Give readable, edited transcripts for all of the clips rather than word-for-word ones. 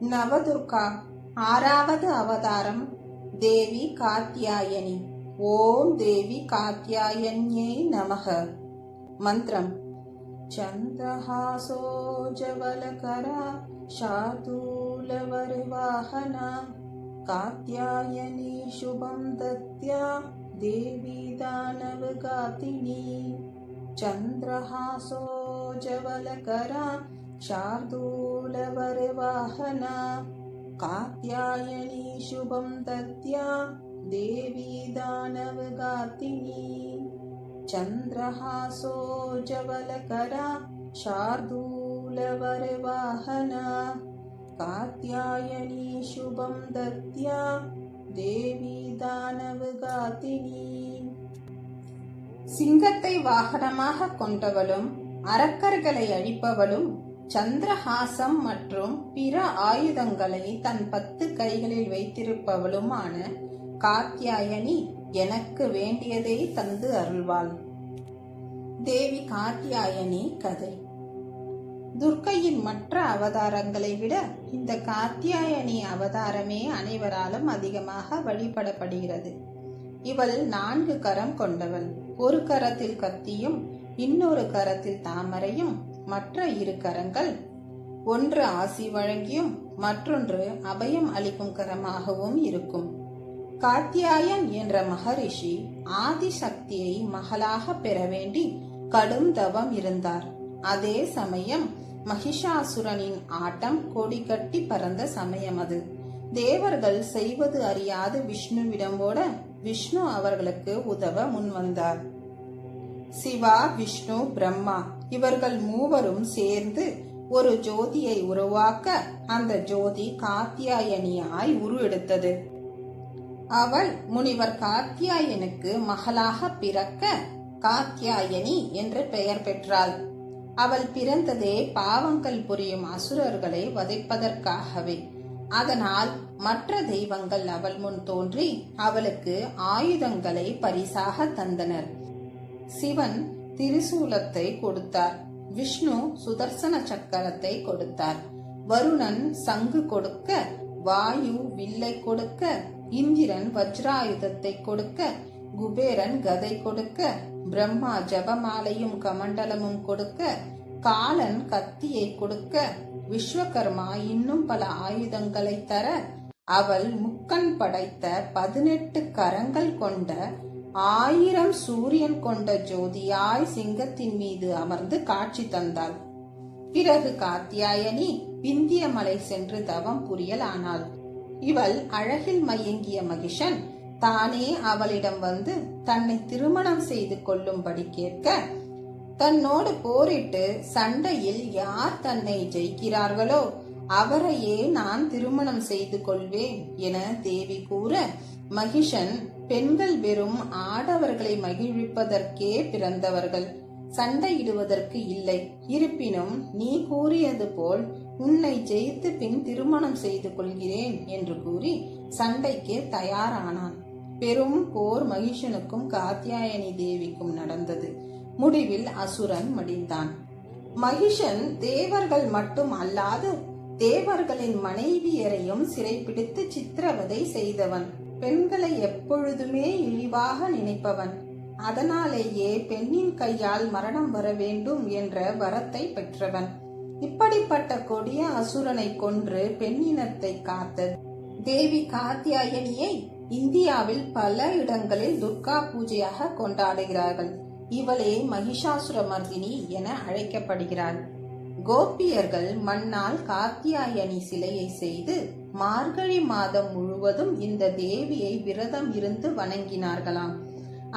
நவதுர்கா ஆறாவது அவதாரம் தேவி காத்யாயனி. ஓம் தேவி காத்யாயன்யை நமக. மந்திரம்: சந்திரஹாசோஜவலகரா ஷாதூலவரிவாஹனா காத்யாயனி சுபம் தத்யா தேவி தானவகாதினி. சந்திரஹாசோஜவலகரா शार्दूलवरवाहना कात्यायनी शुभं दद्या देवी दानवघातिनी. चन्द्रहासोज्ज्वलकरा शार्दूलवरवाहना कात्यायनी शुभं दद्या देवी दानवघातिनी. சிங்கத்தை வாகனமாக கொண்டவளும் அரக்கர்களை அழிப்பவளும் சந்திரஹாசம் மற்றும் பிற ஆயுதங்களை தன் 10 கைகளில் வைத்திருப்பவளுமான காத்யாயனி எனக்கு வேண்டியதை தந்து அருள்வாள். தேவி காத்யாயனி கதை. துர்க்கையின் மற்ற அவதாரங்களை விட இந்த காத்யாயனி அவதாரமே அனைவராலும் அதிகமாக வழிபடப்படுகிறது. இவள் 4 கரம் கொண்டவள். ஒரு கரத்தில் கத்தியும் இன்னொரு கரத்தில் தாமரையும், மற்ற 2 கரங்கள் ஒன்று ஆசி வழங்கியும் மற்றொன்று அபயம் அளிக்கும் கரமாகவும் இருக்கும். காத்யாயன் என்ற மகரிஷி ஆதிசக்தியை மகளாக பெற வேண்டி கடும் தவம் இருந்தார். அதே சமயம் மகிஷாசுரனின் ஆட்டம் கொடி கட்டி பறந்த சமயம் அது. தேவர்கள் செய்வது அறியாது விஷ்ணுவிடம் ஓட விஷ்ணு அவர்களுக்கு உதவ முன்வந்தார். சிவா, விஷ்ணு, பிரம்மா இவர்கள் மூவரும் சேர்ந்து ஒரு ஜோதியை உருவாக்க அந்த ஜோதி காத்யாயனியாய் உருவெடுத்தது. அவள் முனிவர் காத்யாயனுக்கு மகளாக பிறக்க காத்யாயனி என்று பெயர் பெற்றாள். அவள் பிறந்ததே பாவங்கள் புரியும் அசுரர்களை வதைப்பதற்காகவே. அதனால் மற்ற தெய்வங்கள் அவள் முன் தோன்றி அவளுக்கு ஆயுதங்களை பரிசாக தந்தனர். சிவன் திரிசூலத்தை கொடுத்தார். விஷ்ணு சுதர்சன சக்கரத்தை கொடுத்தார். வருணன் சங்கு கொடுக்க, வாயு வில்லை கொடுக்க, இந்திரன் வஜ்ராயுதத்தை கொடுக்க, குபேரன் கதை கொடுக்க, பிரம்மா ஜபமாலையும் கமண்டலமும் கொடுக்க, காலன் கத்தியை கொடுக்க, விஸ்வகர்மா இன்னும் பல ஆயுதங்களை தர அவள் முக்கண் படைத்த 18 கரங்கள் கொண்ட 1000 சூரியன் கொண்ட ஜோதியாய் சிங்கத்தின் மீது அமர்ந்து காட்சி தந்தாள். பிறகு காத்யாயனி விந்திய மலை சென்று தவம் புரியலானாள். இவள் அழகில் மயங்கிய மகிஷன் தானே அவளிடம் வந்து தன்னை திருமணம் செய்து கொள்ளும்படி கேட்க, தன்னோடு போரிட்டு சண்டையில் யார் தன்னை ஜெயிக்கிறார்களோ அவரையே நான் திருமணம் செய்து கொள்வேன் என தேவி கூற, மகிஷன் பெண்கள் வெறும் ஆடவர்களை மகிழ்விப்பதற்கே பிறந்தவர்கள், சண்டையிடுவதற்கு இல்லை. இருப்பினும் நீ கூறியது போல் உன்னை ஜெயித்து பின் திருமணம் செய்து கொள்கிறேன் என்று கூறி சண்டைக்கு தயாரானான். பெரும் போர் மகிஷனுக்கும் காத்யாயனி தேவிக்கும் நடந்தது. முடிவில் அசுரன் மடிந்தான். மகிஷன் தேவர்கள் மட்டும் அல்லாது தேவர்களின் மனைவியரையும் சிறைப்பிடித்து சித்திரவதை செய்தவன். பெண்களை எப்பொழுதுமே இழிவாக நினைப்பவன். அதனாலேயே பெண்ணின் கையால் மரணம் வர வேண்டும் என்ற வரத்தை பெற்றவன். இப்படிப்பட்ட கொடிய அசுரனை கொன்று பெண்ணினத்தை காத்த தேவி காத்யாயனியை இந்தியாவில் பல இடங்களில் துர்கா பூஜையாக கொண்டாடுகிறார்கள். இவளே மகிஷாசுரமர்தினி என அழைக்கப்படுகிறாள். கோபியர்கள் மண்ணால் காத்யாயனி சிலையை செய்து மார்கழி மாதம் முழுவதும் இந்த தேவியை விரதம் இருந்து வணங்கினார்களாம்.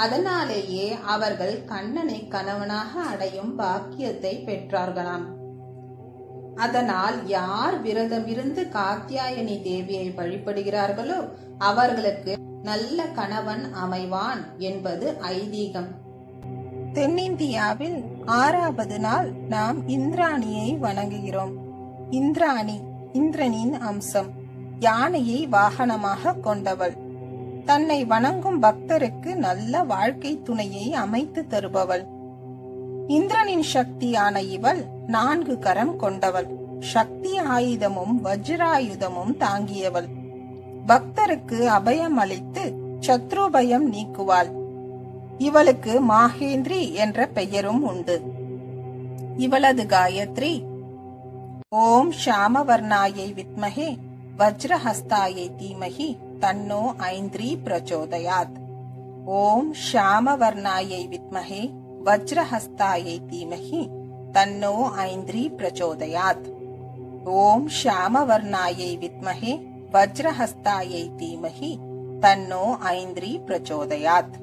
அதனாலேயே அவர்கள் கண்ணனை கணவனாக அடையும் பாக்கியத்தை பெற்றார்களாம். அதனால் யார் விரதமிருந்து காத்யாயனி தேவியை வழிபடுகிறார்களோ அவர்களுக்கு நல்ல கணவன் அமைவான் என்பது ஐதீகம். தென்னிந்தியாவில் 6வது நாள் நாம் இந்திராணியை வணங்குகிறோம். இந்திராணி இந்திரனின் அம்சம். யானையை வாகனமாக கொண்டவள். தன்னை வணங்கும் பக்தருக்கு நல்ல வாழ்க்கை துணையை அமைத்து தருபவள். இந்திரனின் சக்தியான இவள் 4 கரம் கொண்டவள். சக்தி ஆயுதமும் வஜ்ராயுதமும் தாங்கியவள். பக்தருக்கு அபயம் அளித்து சத்ருபயம் நீக்குவாள். இவளுக்கு மாகேந்திரி என்ற பெயரும் உண்டு. இவளது காயத்ரி ஓம் ஷாமவர்ணாயை வித்மஹே வஜ்ரஹஸ்தாயை தீமஹி தன்னோ ஐந்திரி பிரச்சோதயாத். ஓம் ஷாமவர்ணாயை வித்மஹே வஜ்ரஹஸ்தாயை தீமஹி தன்னோ ஐந்திரி பிரச்சோதயாத். ஓம் ஷாமவர்ணாயை வித்மஹே வஜ்ரஹஸ்தாயை தீமஹி தன்னோ ஐந்திரி பிரச்சோதயாத்.